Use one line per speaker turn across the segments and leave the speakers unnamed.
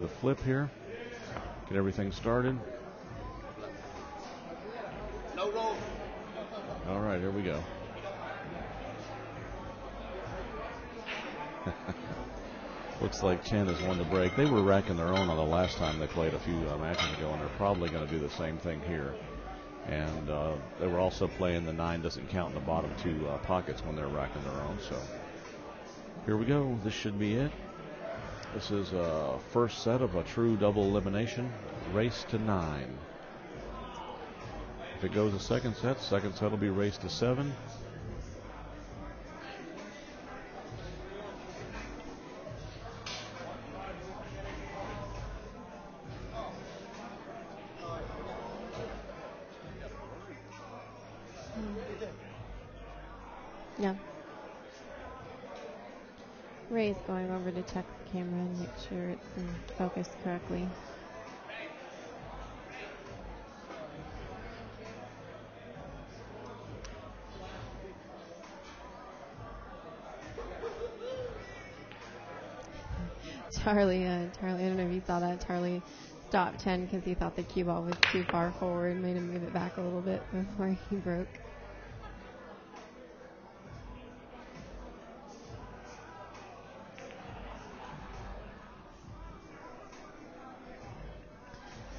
The flip here. Get everything started. All right, here we go. Looks like Chen has won the break. They were racking their own on the last time they played a few matches ago, and they're probably going to do the same thing here. And they were also playing the 9 doesn't count in the bottom two pockets when they're racking their own. So here we go. This should be it. This is a first set of a true double elimination, race to 9. If it goes a second set will be race to 7.
Yeah. Ray's going over to check the camera and make sure it's in focus correctly. Charlie, I don't know if you saw that. Charlie stopped Chen because he thought the cue ball was too far forward and made him move it back a little bit before he broke.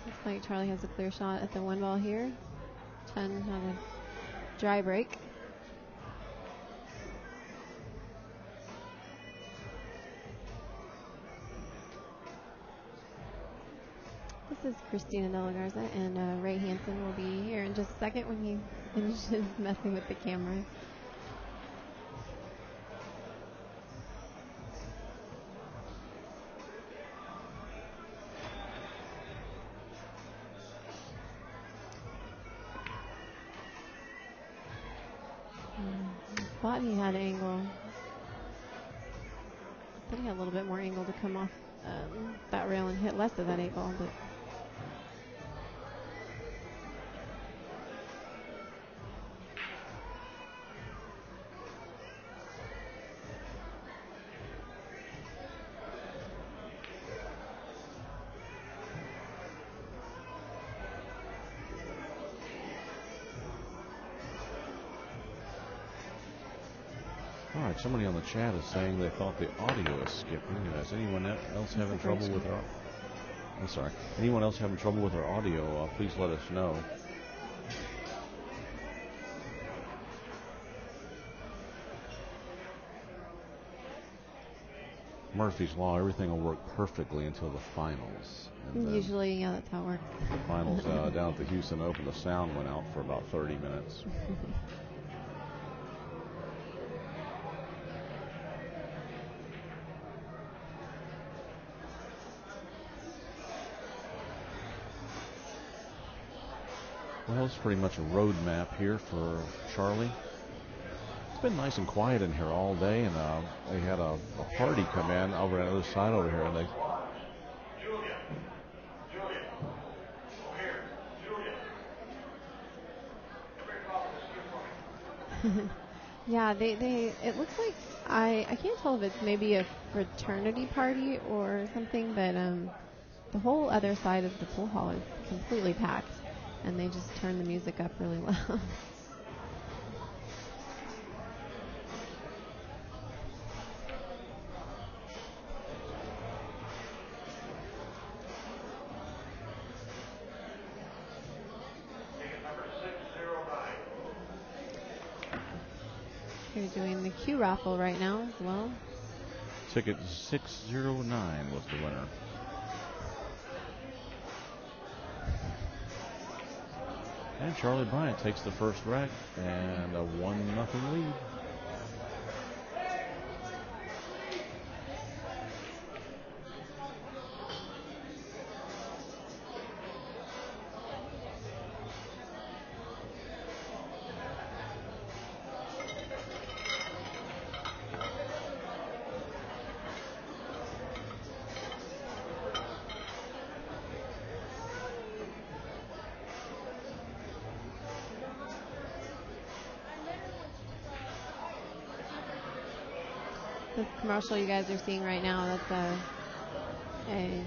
Looks like Charlie has a clear shot at the 1 ball here. Chen had a dry break. This is Christina De La Garza, and Ray Hansen will be here in just a second when he finishes messing with the camera. Thought he had angle. Thought he had a little bit more angle to come off that rail and hit less of that 8 ball, but.
All right, somebody on the chat is saying they thought the audio is skipping. Is anyone else having trouble with our? I'm sorry. Anyone else having trouble with our audio? Please let us know. Murphy's Law, everything will work perfectly until the finals.
Usually, yeah, that's how it works.
The finals down at the Houston Open, the sound went out for about 30 minutes. Well, it's pretty much a road map here for Charlie. It's been nice and quiet in here all day, and they had a party come in over on the other side over here, and they.
Yeah, it looks like I can't tell if it's maybe a fraternity party or something, but the whole other side of the pool hall is completely packed, and they just turn the music up really loud. They're doing the Q raffle right now as well.
Ticket 609 was the winner. And Charlie Bryant takes the first rack and a 1-0 lead.
This commercial you guys are seeing right now, that's a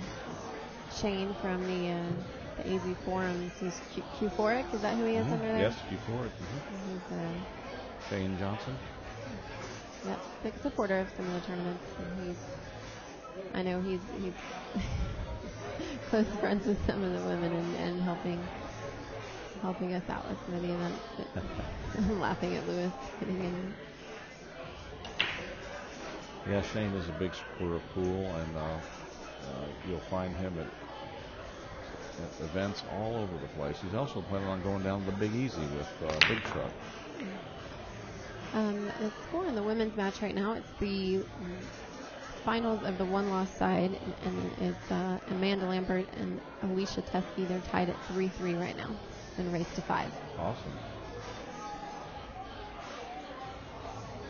Shane from the AZ forums, who's Q4ic. Is that who he is under there?
Yes, Q4ic.
He's
Shane Johnson.
Yep, big supporter of some of the tournaments, and I know he's close friends with some of the women and helping us out with some of the events. I'm laughing at Lewis getting in.
Yeah, Shane is a big supporter of pool, and you'll find him at events all over the place. He's also planning on going down to the Big Easy with Big Truck.
The score in the women's match right now, it's the finals of the one-loss side, and it's Amanda Lambert and Alicia Teskey. They're tied at 3-3 right now in race to 5.
Awesome.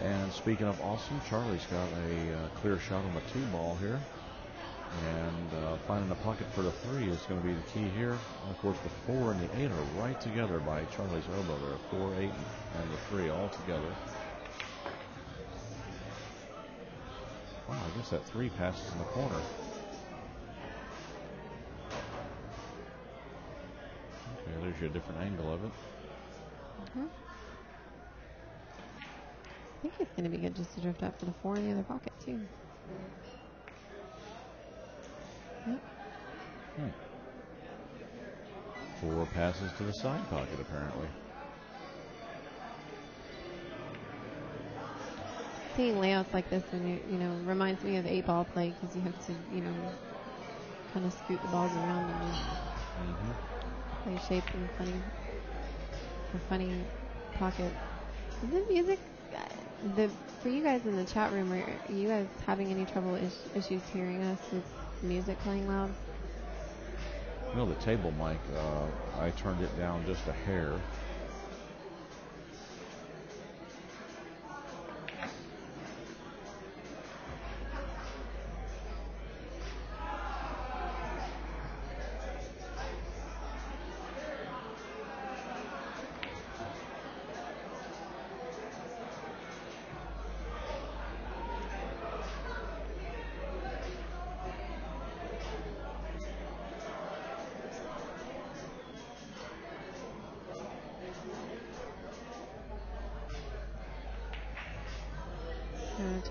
And speaking of awesome, Charlie's got a clear shot on the 2 ball here. And finding a pocket for the 3 is going to be the key here. And of course, the 4 and the 8 are right together by Charlie's elbow. There are 4, 8, and the 3 all together. Wow, I guess that 3 passes in the corner. Okay, there's you a different angle of it.
I think it's going to be good just to drift up for the 4 in the other pocket, too. Yep.
4 passes to the side pocket, apparently.
Seeing layouts like this, when reminds me of 8-ball play, because you have to, kind of scoot the balls around and just play shapes and funny pocket. Is the music, for you guys in the chat room, are you guys having any trouble issues hearing us with music playing loud?
Well, the table mic, I turned it down just a hair.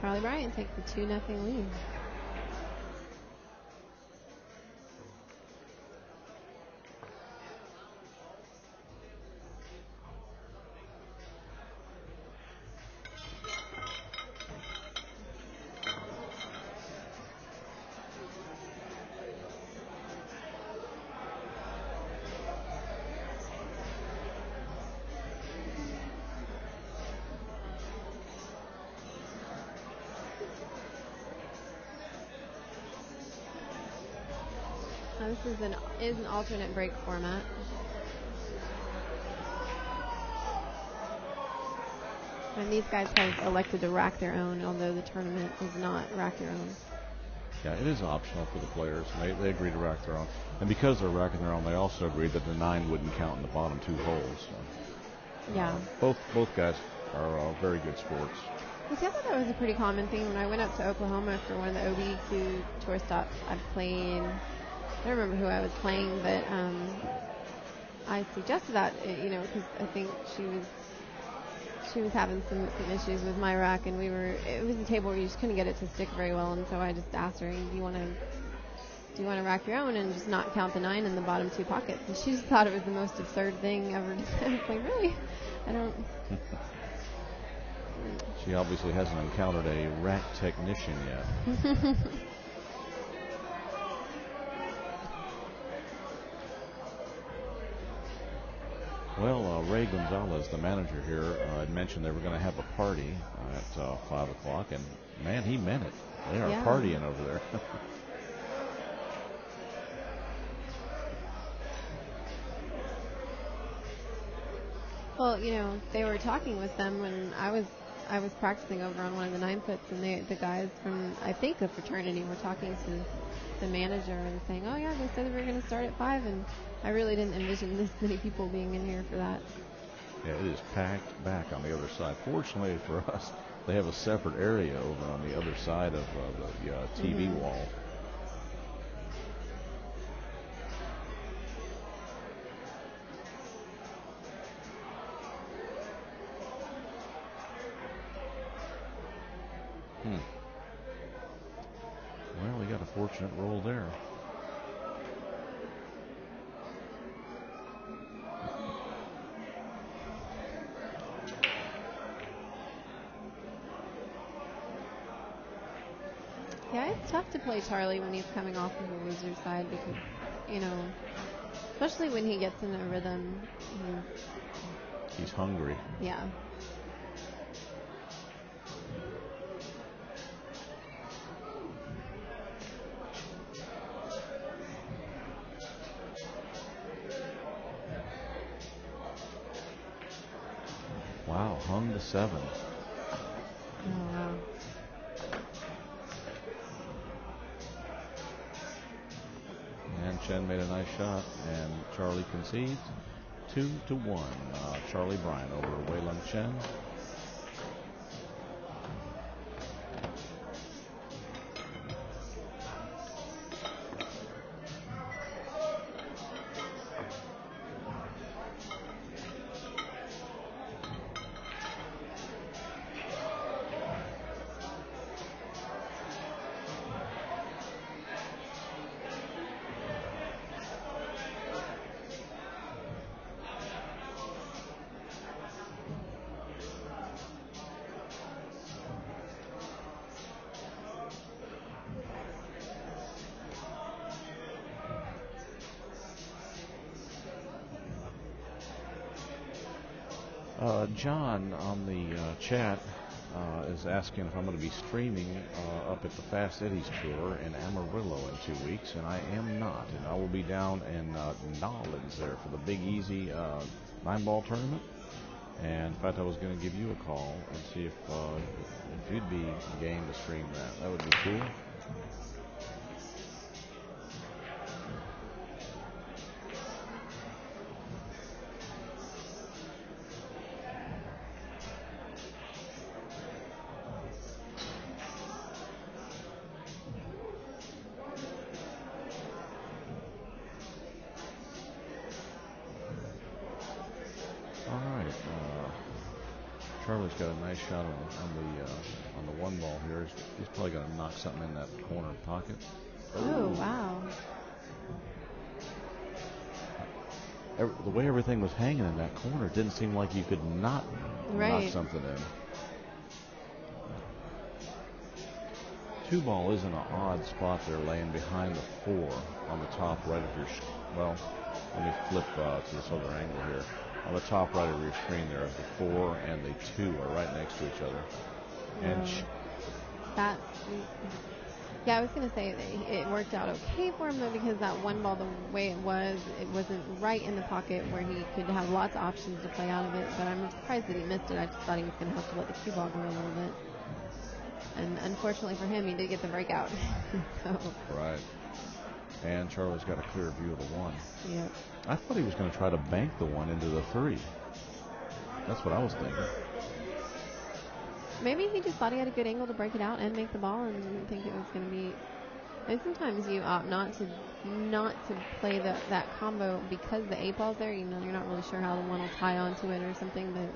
Charlie Bryant takes the 2-0 lead. This is an alternate break format. And these guys have elected to rack their own, although the tournament does not rack your own.
Yeah, it is optional for the players. They agree to rack their own. And because they're racking their own, they also agreed that the 9 wouldn't count in the bottom 2 holes. So,
yeah.
Both guys are very good sports.
I thought that was a pretty common thing when I went up to Oklahoma for one of the OBQ tour stops. I don't remember who I was playing, but I suggested that, because I think she was having some issues with my rack, and it was a table where you just couldn't get it to stick very well, and so I just asked her, do you want to rack your own and just not count the 9 in the bottom 2 pockets? And she just thought it was the most absurd thing ever. I was like, really? I don't.
She obviously hasn't encountered a rack technician yet. Well, Ray Gonzalez, the manager here, had mentioned they were going to have a party at 5 o'clock, and man, he meant it. They are partying over there.
Well, they were talking with them when I was practicing over on one of the 9 puts, and the guys from, I think, a fraternity were talking to the manager and saying, oh yeah, they said we were going to start at 5, and I really didn't envision this many people being in here for that.
Yeah, it is packed back on the other side. Fortunately for us, they have a separate area over on the other side of the TV wall. Unfortunate roll there.
Yeah, it's tough to play Charlie when he's coming off of the loser side because, you know, especially when he gets in a rhythm.
He's hungry.
Yeah.
Wow, hung to 7.
Oh, wow.
And Chen made a nice shot, and Charlie concedes 2-1. Charlie Bryant over Wei Lung Chen. John on the chat is asking if I'm going to be streaming up at the Fast Eddie's Tour in Amarillo in 2 weeks, and I am not. And I will be down in Nolens there for the Big Easy 9-ball tournament. And in fact, I was going to give you a call and see if you'd be game to stream that. That would be cool. Charlie's got a nice shot on the 1 ball here. He's probably going to knock something in that corner pocket.
Oh, wow.
The way everything was hanging in that corner, it didn't seem like you could not knock something in. 2 ball is in an odd spot there, laying behind the 4 on the top right of your. Well, let me flip to this other angle here. On the top right of your screen there, the 4 and the 2 are right next to each other. And
yeah, I was going to say it worked out okay for him, though, because that 1 ball, the way it wasn't right in the pocket where he could have lots of options to play out of it. But I'm surprised that he missed it. I just thought he was going to have to let the cue ball go a little bit. And unfortunately for him, he did get the breakout. So.
Right. And Charlie's got a clear view of the 1.
Yep.
I thought he was going to try to bank the 1 into the 3. That's what I was thinking.
Maybe he just thought he had a good angle to break it out and make the ball, and didn't think it was going to be. And sometimes you opt not to play that combo because the 8 ball's there. You know, you're not really sure how the 1 will tie onto it or something. But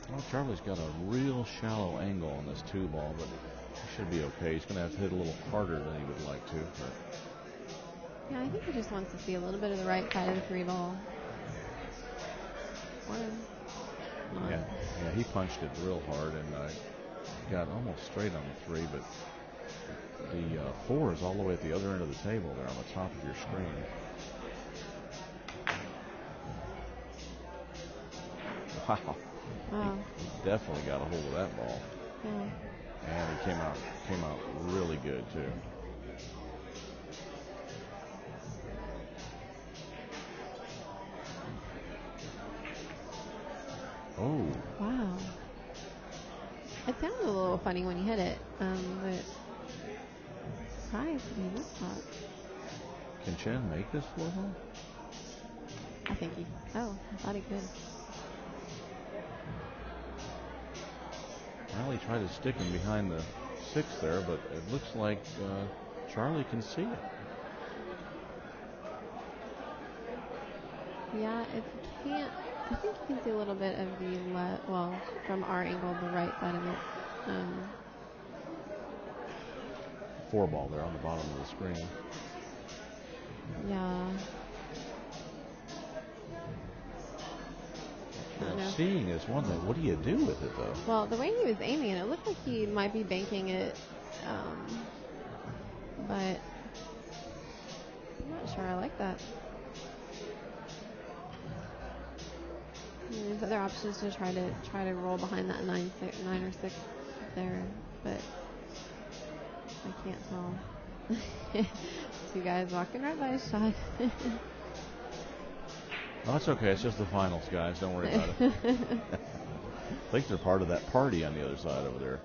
well, Charlie's got a real shallow angle on this 2 ball, but he should be okay. He's going to have to hit a little harder than he would like to. But.
Yeah, I think he just wants to see a little bit of the right side of the 3 ball. Or not.
Yeah, he punched it real hard and got almost straight on the 3, but the 4 is all the way at the other end of the table there on the top of your screen. Wow. He definitely got a hold of that ball.
Yeah.
And he came out really good too. Oh.
Wow. It sounded a little funny when you hit it, but surprised he missed that.
Can Chen make this 4 ball?
I think he. Oh, I thought he could.
Well, he tried to stick him behind the 6 there, but it looks like Charlie can see it.
Yeah, if he can't I think you can see a little bit of the well, from our angle, the right side of it.
4 ball there on the bottom of the screen.
Yeah.
Seeing is one thing. What do you do with it, though?
Well, the way he was aiming it looked like he might be banking it, but I'm not sure I like that. There's other options to try to roll behind that 9 or 6 there, but I can't tell. 2 guys walking right by his shot.
Oh, that's okay. It's just the finals, guys. Don't worry about it. I think they're part of that party on the other side over there.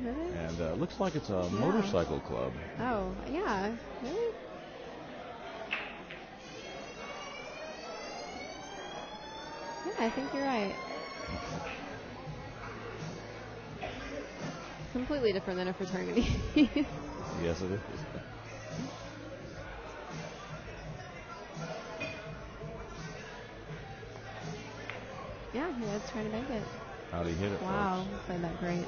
Really?
And it looks like it's a motorcycle club.
Oh, yeah. Really? Yeah, I think you're right. Completely different than a fraternity.
Yes, it is.
Yeah, he was trying to make it.
How'd he hit it,
wow,
folks?
he played that great.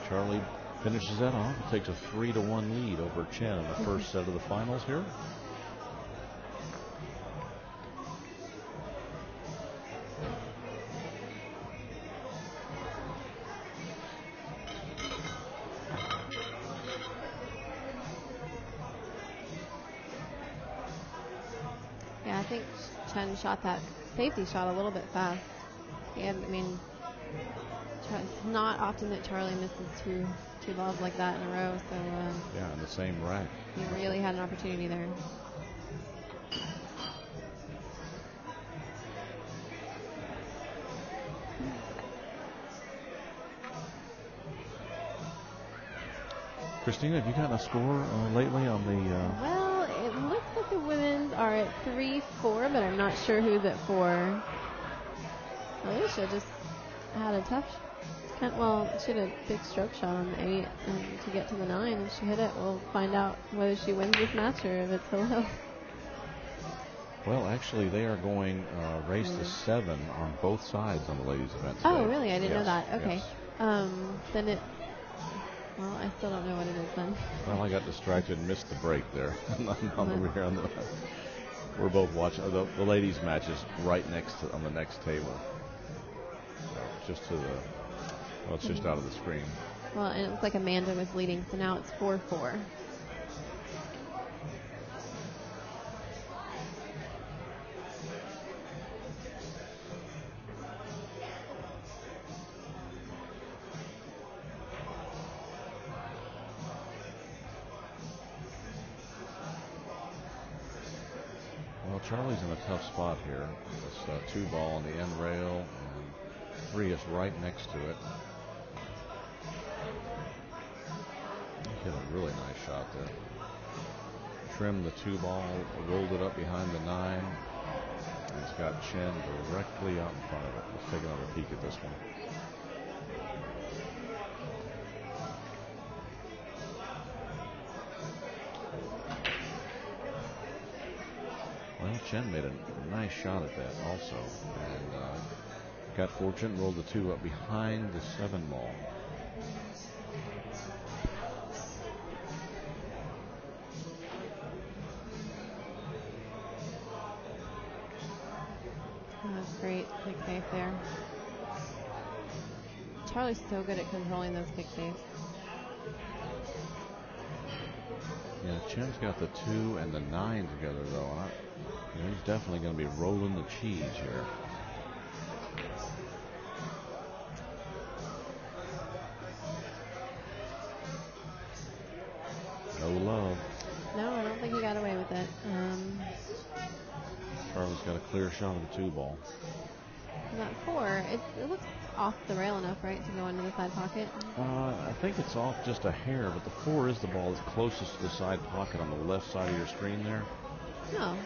Charlie finishes that off. It takes a 3-1 lead over Chen in the first set of the finals here.
Yeah, I think Chen shot that safety shot a little bit fast. It's not often that Charlie misses two balls like that in a row. So
yeah, in the same rack.
He really had an opportunity there.
Christina, have you gotten a score lately on the...
Well, it looks like the women's are at 3-4, but I'm not sure who's at 4. Alicia just had a tough... she had a big stroke shot on the 8 to get to the 9, and she hit it. We'll find out whether she wins this match or if it's a little...
Well, actually, they are going race to 7 on both sides on the ladies' event today.
Oh, really? I didn't know that. Okay.
Yes.
Then it... Well, I still don't know what it is then.
Well, I got distracted and missed the break there. We're both watching. The ladies' match is right on the next table. So just to the... Well, it's just out of the screen.
Well, and it looks like Amanda was leading, so now it's 4-4.
Well, Charlie's in a tough spot here. This 2-ball on the end rail, and 3 is right next to it. He hit a really nice shot there. Trimmed the 2-ball, rolled it up behind the 9, and it's got Chen directly out in front of it. Let's take another peek at this one. Well, Chen made a nice shot at that also, and got fortunate, rolled the 2 up behind the 7-ball.
Oh, that's great. Kick safe there. Charlie's so good at controlling those kick safes.
Yeah, Chen's got the 2 and the 9 together, though. He's definitely going to be rolling the cheese here. No love.
No, I don't think he got away with
shot of the 2 ball.
And that 4, it looks off the rail enough, right, to go into the side pocket?
I think it's off just a hair, but the 4 is the ball that's closest to the side pocket on the left side of your screen there.
No.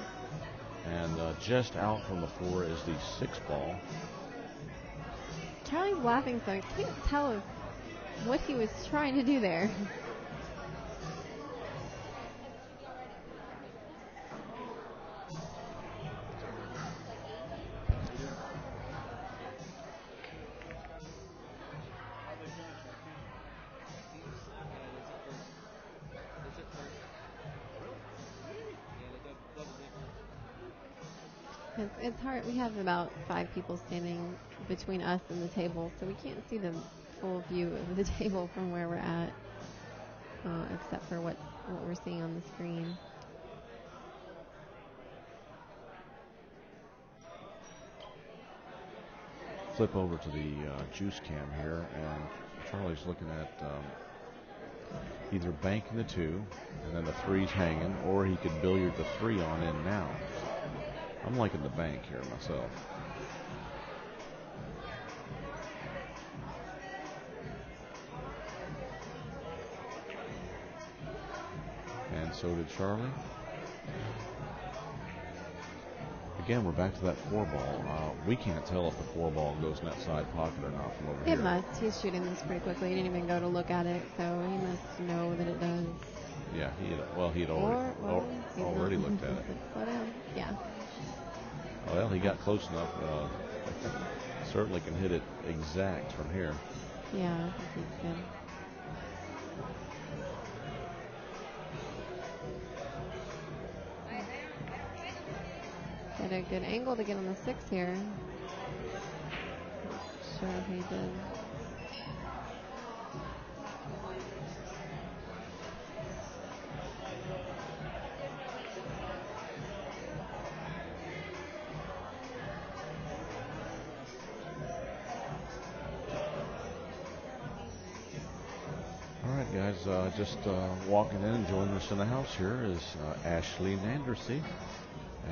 And just out from the 4 is the 6 ball.
Charlie's laughing, so I can't tell what he was trying to do there. It's hard. We have about 5 people standing between us and the table, so we can't see the full view of the table from where we're at, except for what we're seeing on the screen.
Flip over to the juice cam here, and Charlie's looking at either banking the 2, and then the 3's hanging, or he could billiard the 3 on in now. I'm liking the bank here myself. And so did Charlie. Again, we're back to that 4 ball. We can't tell if the 4 ball goes in that side pocket or not from over here.
It must. He's shooting this pretty quickly. He didn't even go to look at it, so he must know that it does.
Yeah, he'd already looked at it.
Slow down. Yeah.
Well, he got close enough. Certainly can hit it exact from here.
Yeah, I think he's good. Get a good angle to get on the 6 here. Sure he did.
All right, guys, just walking in and joining us in the house here is Ashley Nandersee.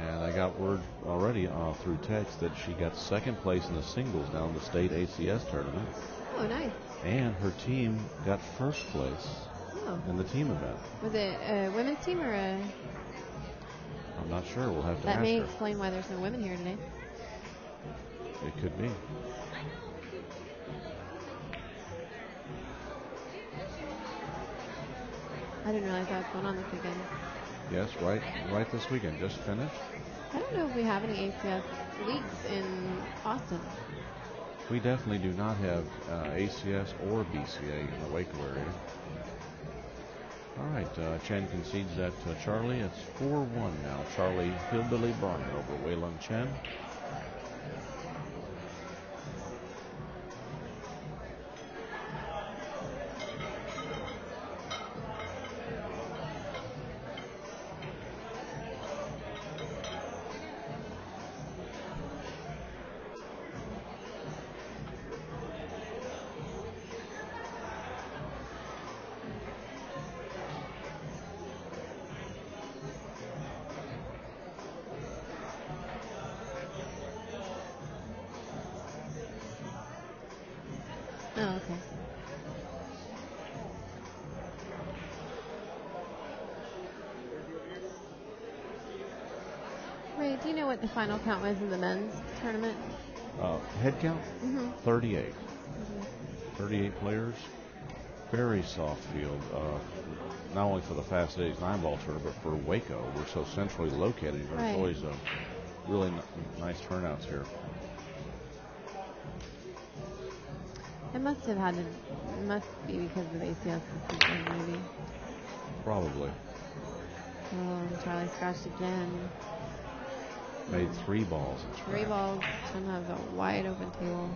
And I got word already through text that she got 2nd place in the singles down the state ACS tournament.
Oh, nice.
And her team got 1st place in the team event.
Was it a women's team or a...
I'm not sure. We'll have to ask
That may
her.
explain why there's no women here today.
It could be.
I didn't realize that was going on this weekend.
Yes, right this weekend. Just finished.
I don't know if we have any ACS leagues in Austin.
We definitely do not have ACS or BCA in the Waco area. All right, Chen concedes that to Charlie. It's 4-1 now. Charlie Hillbilly Bryant over Wei Lung Chen.
Oh, okay. Ray, do you know what the final count was in the men's tournament?
Head count? 38. 38 players. Very soft field. Not only for the Fast 8 9-ball tournament, but for Waco. We're so centrally located. There's always a really nice turnouts here.
It must have had to, it must be because of ACS this weekend, maybe.
Probably.
Oh, Charlie scratched again.
Made 3 balls.
3 balls. Chen has a wide open table.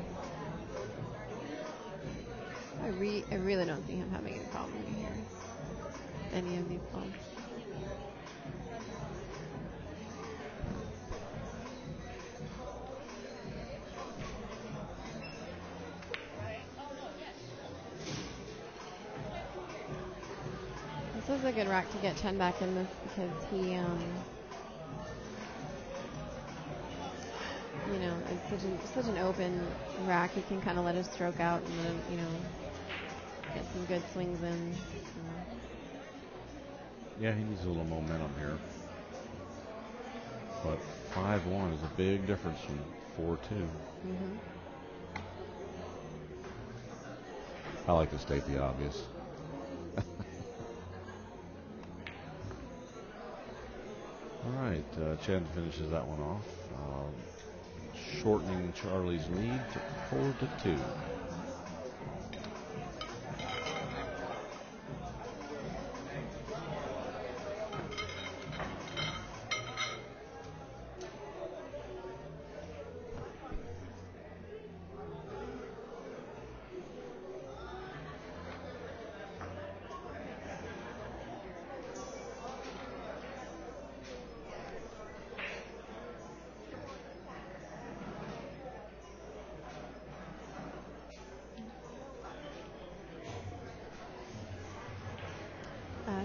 I really don't see him having any problem here. Any of these balls. This is a good rack to get Chen back in this because he it's such an open rack. He can kind of let his stroke out and let him, get some good swings in.
Yeah, he needs a little momentum here. But 5-1 is a big difference from 4-2.
Mm-hmm.
I like to state the obvious. All right, Chen finishes that one off, shortening Charlie's lead to 4-2.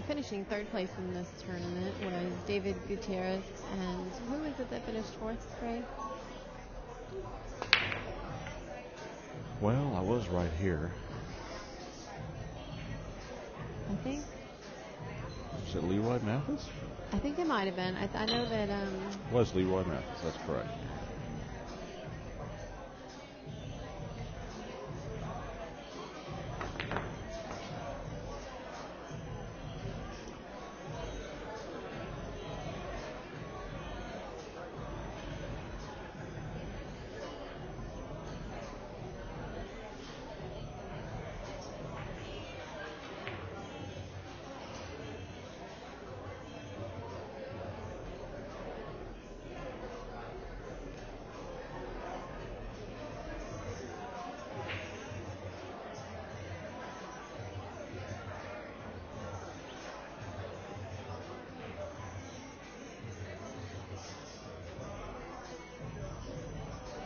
Finishing third place in this tournament was David Gutierrez, and who was it that finished fourth, Ray?
Well, I was right here.
I think.
Was it Leroy Mathis?
I think it might have been. I know that.
Was Leroy Mathis, that's correct.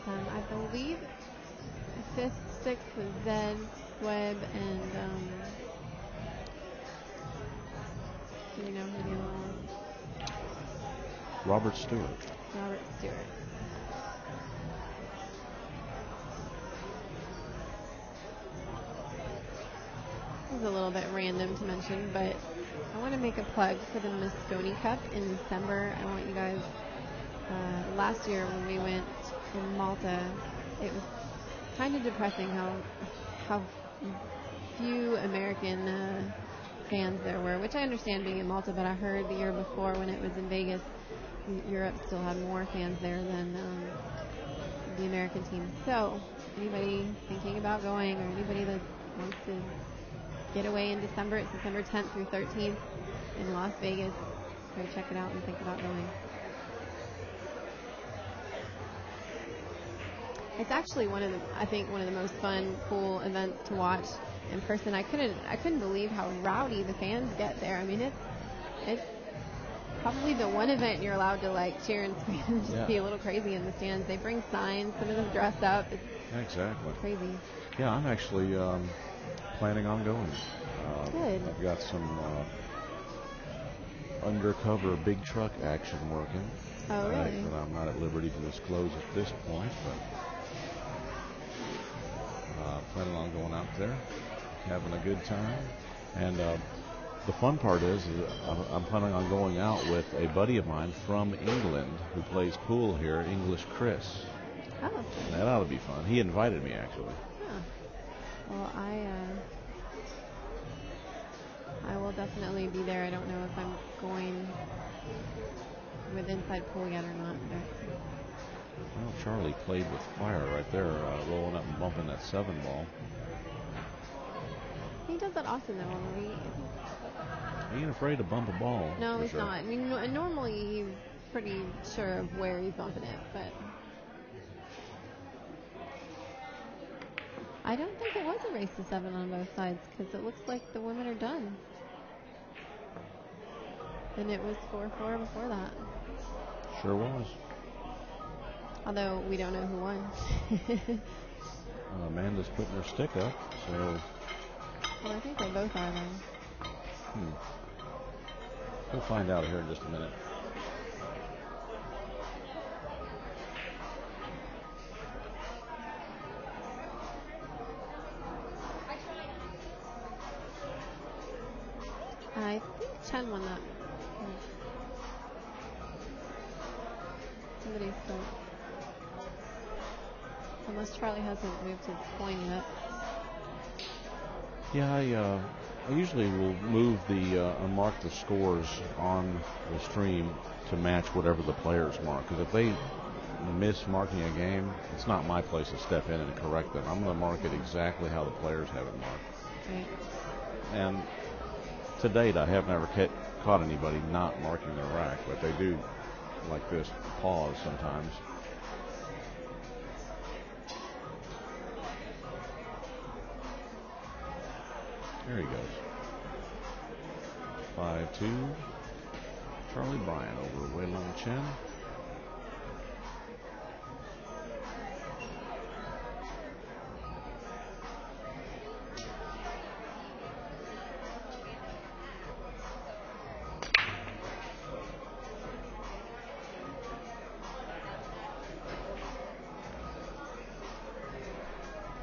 I believe fifth, sixth was Zed, Webb, and do you know who the other one was?
Robert Stewart.
Robert Stewart. This is a little bit random to mention, but I want to make a plug for the Mosconi Cup in December. I want you guys, last year when we went in Malta, it was kind of depressing how few American fans there were, which I understand being in Malta, but I heard the year before when it was in Vegas, Europe still had more fans there than the American team. So anybody thinking about going, or anybody that wants to get away in December, it's December 10th through 13th in Las Vegas. Go check it out and think about going. It's actually one of the most fun, cool events to watch in person. I couldn't believe how rowdy the fans get there. I mean, it's probably the one event you're allowed to cheer and scream and just be a little crazy in the stands. They bring signs, some of them dress up. It's
exactly
crazy.
Yeah, I'm actually planning on going.
Good.
I've got some undercover big truck action working.
Oh, really?
That I'm not at liberty to disclose at this point, but planning on going out there, having a good time. And the fun part is I'm planning on going out with a buddy of mine from England who plays pool here, English Chris.
Oh.
And that ought to be fun. He invited me, actually.
Huh. Well, I will definitely be there. I don't know if I'm going with inside pool yet or not. But
Well, Charlie played with fire right there, rolling up and bumping that 7 ball.
He does that often, though.
He ain't afraid to bump a ball.
No, he's
sure.
not. I mean, normally he's pretty sure of where he's bumping it, but I don't think it was a race to 7 on both sides, because it looks like the women are done. And it was 4-4 before that.
Sure was.
Although we don't know who won.
Amanda's putting her stick up, so.
Well, I think they both are, though.
We'll find out here in just a minute.
Chen won that. Somebody's still. Unless Charlie hasn't moved his coin yet.
Yeah, I usually will move mark the scores on the stream to match whatever the players mark. Because if they miss marking a game, it's not my place to step in and correct them. I'm going to mark it exactly how the players have it marked.
Right.
And to date, I have never caught anybody not marking their rack, but they do, like this, pause sometimes. There he goes. 5-2. Charlie Bryant over Wei Lung Chen.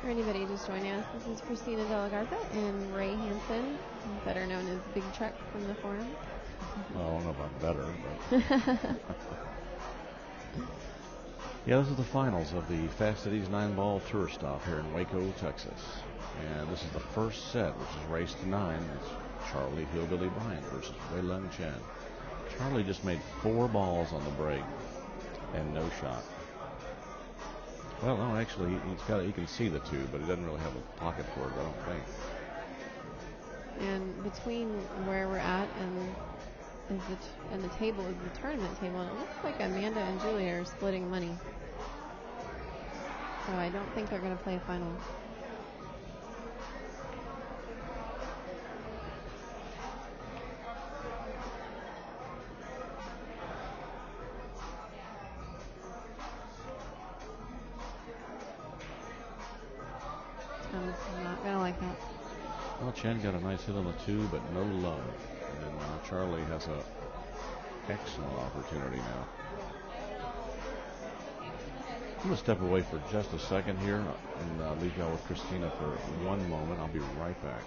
For anybody just joining us, this is Christina De La Garza and Ray Hansen, better known as Big Truck from the forum.
Well, I don't know about better, but yeah, this is the finals of the Fast Cities 9-ball tour stop here in Waco, Texas. And this is the first set, which is race to 9. It's Charlie Hillbilly Bryant versus Wei Lung Chen. Charlie just made 4 balls on the break and no shot. Well, no, actually, he can see the 2, but he doesn't really have a pocket for it, I don't think.
And between where we're at and the table is the tournament table, and it looks like Amanda and Julia are splitting money. So I don't think they're going to play a final. I'm not going to like that.
Well, Chen got a nice hit on the 2, but no love. And Charlie has a excellent opportunity now. I'm going to step away for just a second here and leave y'all with Christina for one moment. I'll be right back.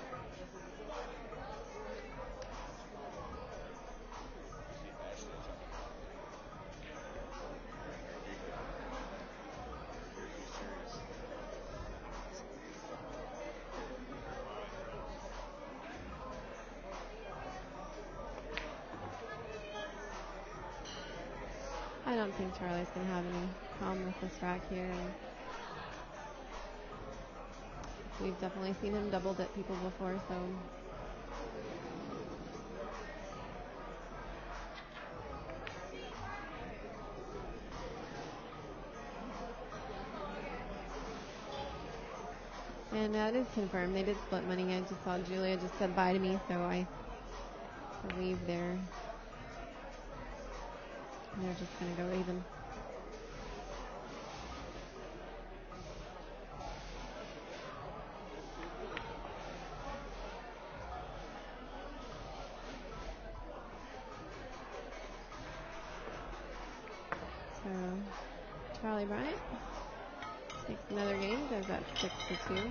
I don't think Charlie's going to have any problem with this rack here. And we've definitely seen him double dip people before, so. And that is confirmed. They did split money. I just saw Julia just said bye to me, so I believe they're just going to go even. So Charlie Bryant takes another game, goes up 6-2.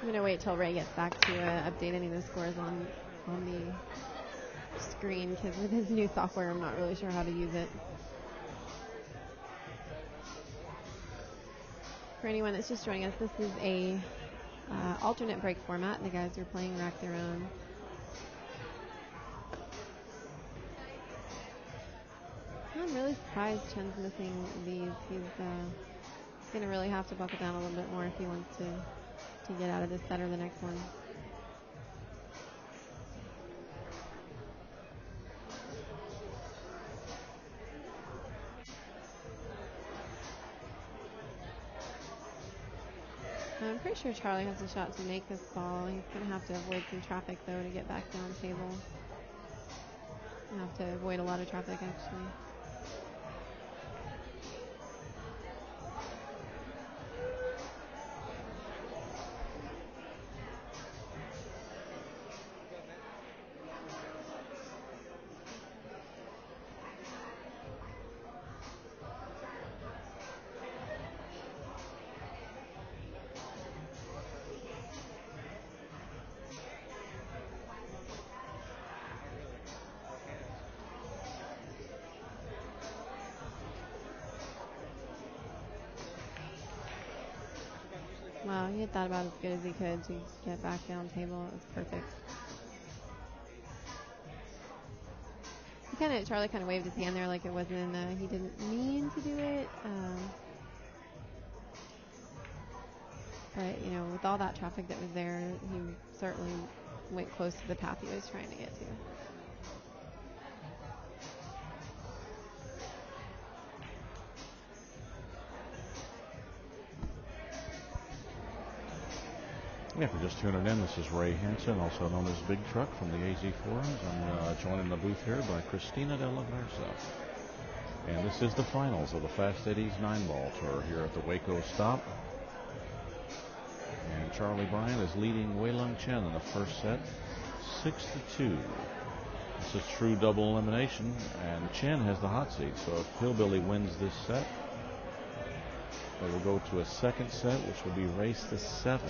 I'm going to wait till Ray gets back to update any of the scores on the screen, because with his new software, I'm not really sure how to use it. For anyone that's just joining us, this is a alternate break format. The guys are playing rack their own. I'm really surprised Chen's missing these. He's going to really have to buckle down a little bit more if he wants to get out of this set or the next one. I'm pretty sure Charlie has a shot to make this ball. He's going to have to avoid some traffic, though, to get back down table. He'll have to avoid a lot of traffic, actually. Wow, he hit that about as good as he could to get back down table. It was perfect. Charlie kind of waved his hand there like it wasn't, he didn't mean to do it. But, with all that traffic that was there, he certainly went close to the path he was trying to get to.
Yeah, if you're just tuning in, this is Ray Hansen, also known as Big Truck from the AZ Forums. I'm joined in the booth here by Christina de la Garza. And this is the finals of the Fast Eddie's 9-ball tour here at the Waco stop. And Charlie Bryant is leading Wei Lung Chen in the first set, 6-2. This is true double elimination, and Chen has the hot seat. So if Hillbilly wins this set, they will go to a second set, which will be race to 7.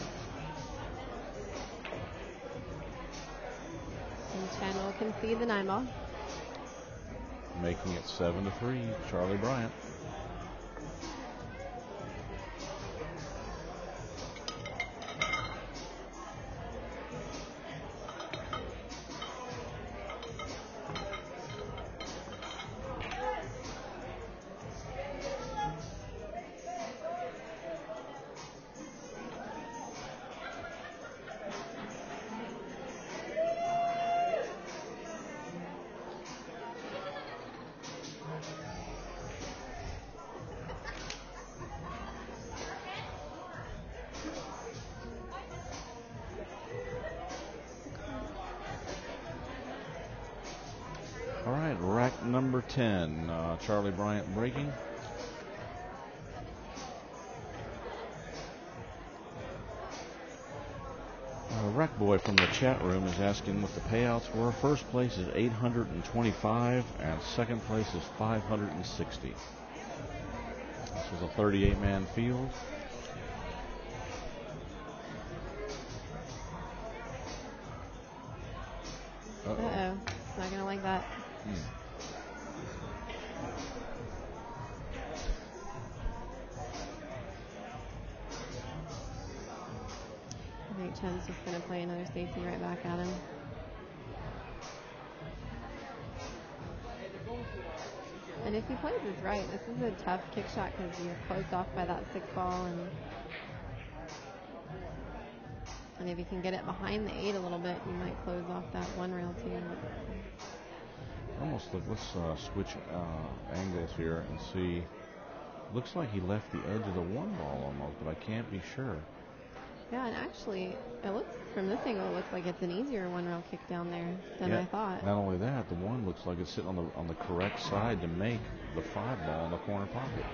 And Chen will concede the 9-ball.
Making it 7-3, Charlie Bryant. All right, rack number 10, Charlie Bryant breaking. Rack Boy from the chat room is asking what the payouts were. First place is $825 and second place is $560. This was a 38-man field.
Uh-oh. It's not going to like that. I think Chen's just going to play another safety right back at him. And if he plays this right, this is a tough kick shot because you're closed off by that 6 ball. And if you can get it behind the 8 a little bit, you might close off that 1 rail too.
Almost look, let's switch angles here and see. Looks like he left the edge of the 1 ball almost, but I can't be sure.
Yeah, and actually, from this angle, it looks like it's an easier 1 rail kick down there than I thought.
Not only that, the 1 looks like it's sitting on the correct side to make the 5 ball in the corner pocket.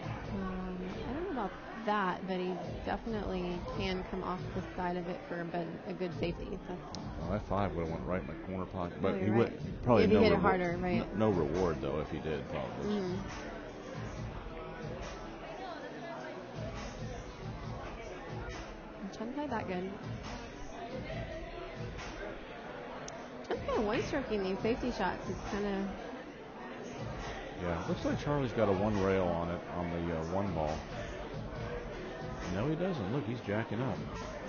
I don't know about that, but he definitely can come off the side of it for a good safety.
Well, that 5 would have went right in the corner pocket, but he
right.
would probably
Maybe hit it harder, right?
No reward though if he did, probably.
Mm-hmm. Chen played that good. Chen's kind of one-stroking these safety shots. It's kind of...
Yeah, looks like Charlie's got a 1 rail on it, on the 1 ball. No, he doesn't. Look, he's jacking up.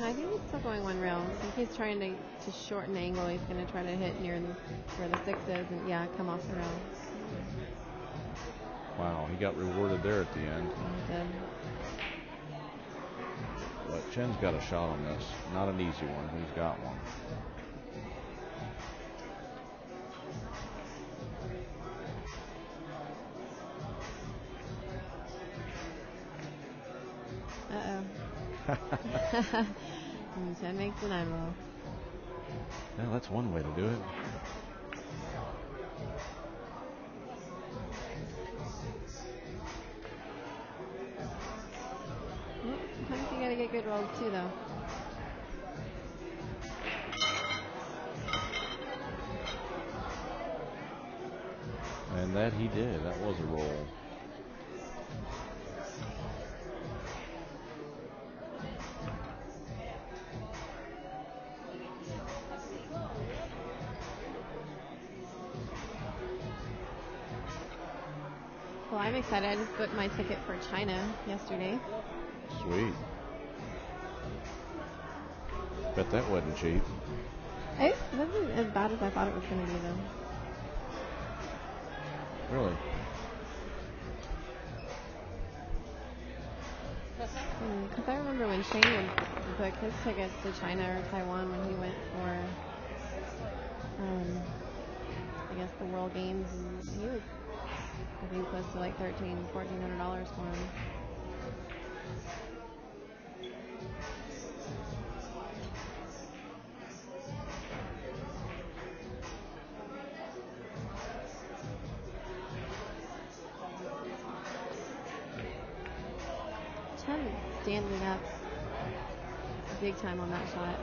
I think he's still going 1 rail. I think he's trying to shorten the angle. He's going to try to hit near where the 6 is and, come off the rail.
Wow, he got rewarded there at the end.
He did.
But Chen's got a shot on this. Not an easy one. He's got one.
Uh-oh. And Chen makes the 9 ball.
Yeah, that's one way to do it.
Sometimes you got to get good rolls too, though.
And that he did. That was a roll.
Well, I'm excited. I just booked my ticket for China yesterday.
Sweet. Bet that wasn't cheap.
It wasn't as bad as I thought it was going to be, though.
Really?
Because I remember when Shane would book his tickets to China or Taiwan when he went for, I guess, the World Games, and he was, I think, close to like $1,400 for him. Chen standing up big time on that shot.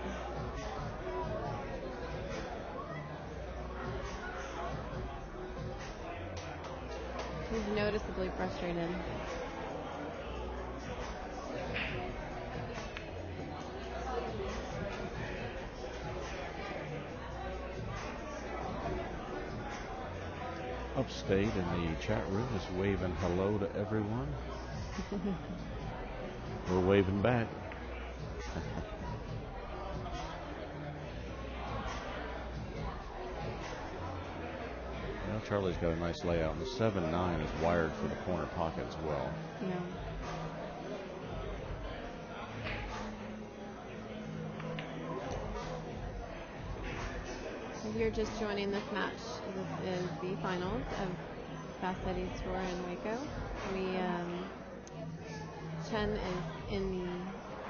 He's noticeably frustrated.
Upstate in the chat room is waving hello to everyone. We're waving back. Well, Charlie's got a nice layout, and the 7-9 is wired for the corner pocket as well.
Yeah. If you're just joining this match, this is the finals of Fast Eddie's tour in Waco. Chen is in the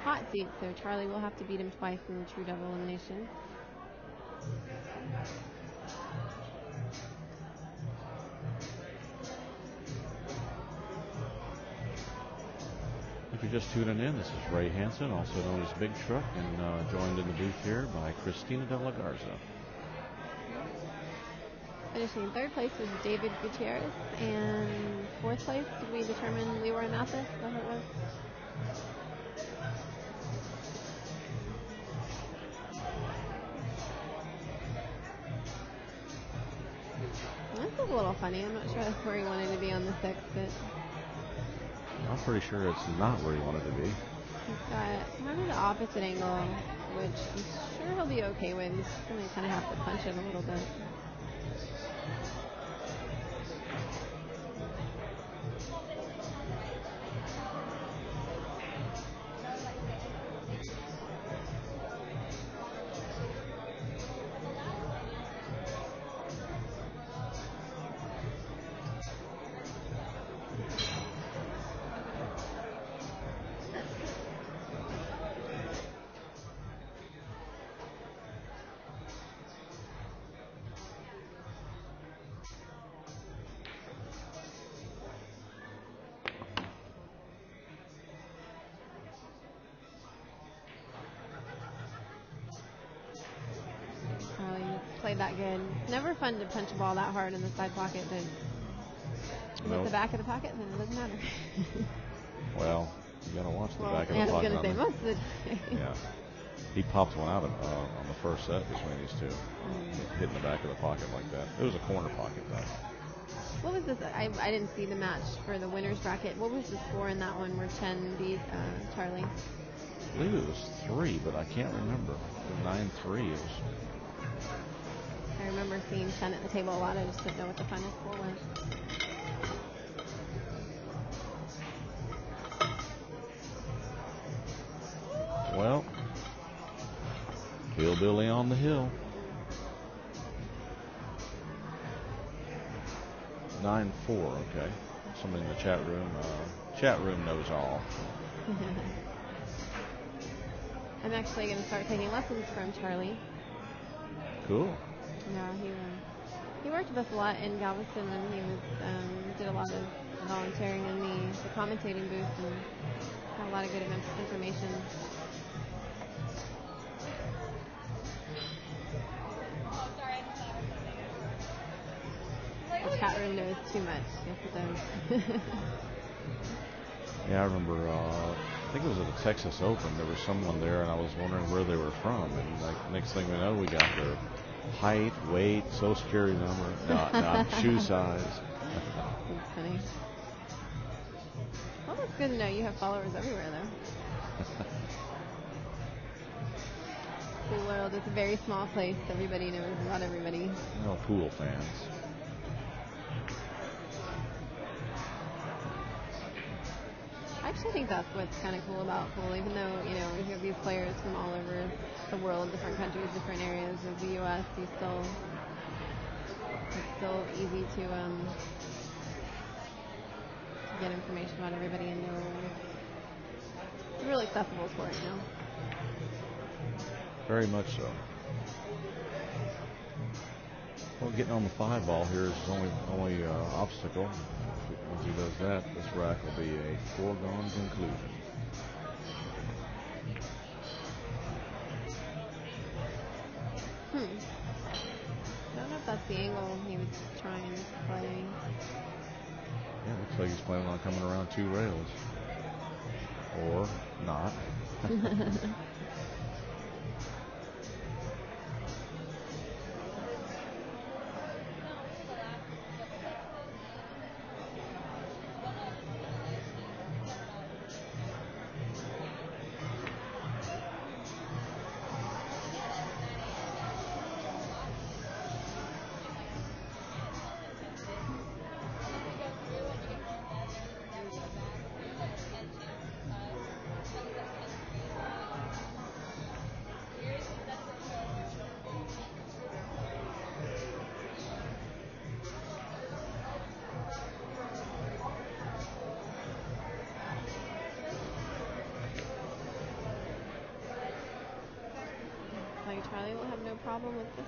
hot seat, so Charlie will have to beat him twice in the true double elimination.
If you're just tuning in, this is Ray Hansen, also known as Big Truck, and joined in the booth here by Christina De La Garza.
Finishing in third place was David Gutierrez, and fourth place, did we determine Leroy Mathis? Is that who it was? This is a little funny. I'm not sure that's where he wanted to be on the sixth, but
I'm pretty sure it's not where he wanted to be.
he's got kind of the opposite angle, which I'm sure he'll be okay with. He's going to kind of have to punch it a little bit. Played that good. It's never fun to punch a ball that hard in the side pocket, but if it's the back of the pocket, then it doesn't matter.
Well, you got to watch the back of the pocket.
I was going to say most of the time.
Yeah. He popped one out on the first set between these two, hitting the back of the pocket like that. It was a corner pocket, though.
What was this? I didn't see the match for the winner's bracket. What was the score in that one where Chen beat Charlie?
I believe it was 3, but I can't remember. 9-3. It was.
I remember seeing Chen at the table a lot. I just didn't know what the final score was.
Well, hillbilly on the hill. 9-4, okay. Somebody in the chat room. Chat room knows all.
I'm actually going to start taking lessons from Charlie.
Cool.
Yeah, he worked with us a lot in Galveston when he was did a lot of volunteering in the commentating booth and had a lot of good information. The chat room knows too much. Yes, it does.
Yeah, I remember, I think it was at the Texas Open. There was someone there, and I was wondering where they were from. And like, next thing we know, we got their height, weight, social security number, not shoe size.
That's funny. Well, that's good to know. You have followers everywhere, though. pool world. It's a very small place. Everybody knows about everybody.
Well, pool fans.
I actually think that's what's kind of cool about pool. Even though, you have these players from all over the world, different countries, different areas of the U.S., it's still easy to get information about everybody and know. It's a really accessible sport,
Very much so. Well, getting on the 5-ball here is his only obstacle. Once he does that, this rack will be a foregone conclusion.
I don't know if that's the angle he was trying to play.
Yeah, looks like he's planning on coming around 2 rails. Or not.
Like Charlie will have no problem with this.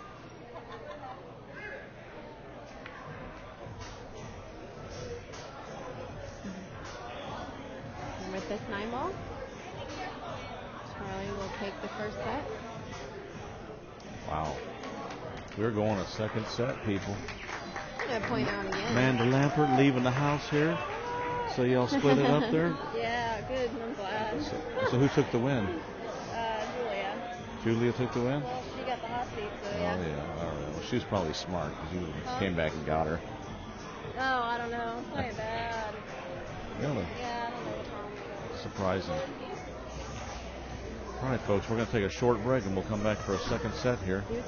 And with this 9-ball, Charlie will take the first set.
Wow. We're going a second set, people.
I'm going to point out again.
Amanda Lampert leaving the house here. So y'all split it up there?
Yeah, good. I'm glad.
So who took the win?
Julia.
Julia took the win?
Well, she got the hot seat, so
Oh,
yeah.
yeah. All right. Well, she was probably smart because you came back and got her.
Oh, I don't know. I'm playing bad.
Really?
Yeah, I don't know what's wrong with it.
Surprising. All right, folks, we're going to take a short break and we'll come back for a second set here.
You too.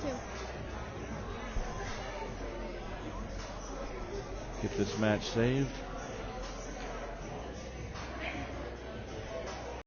Get this match saved.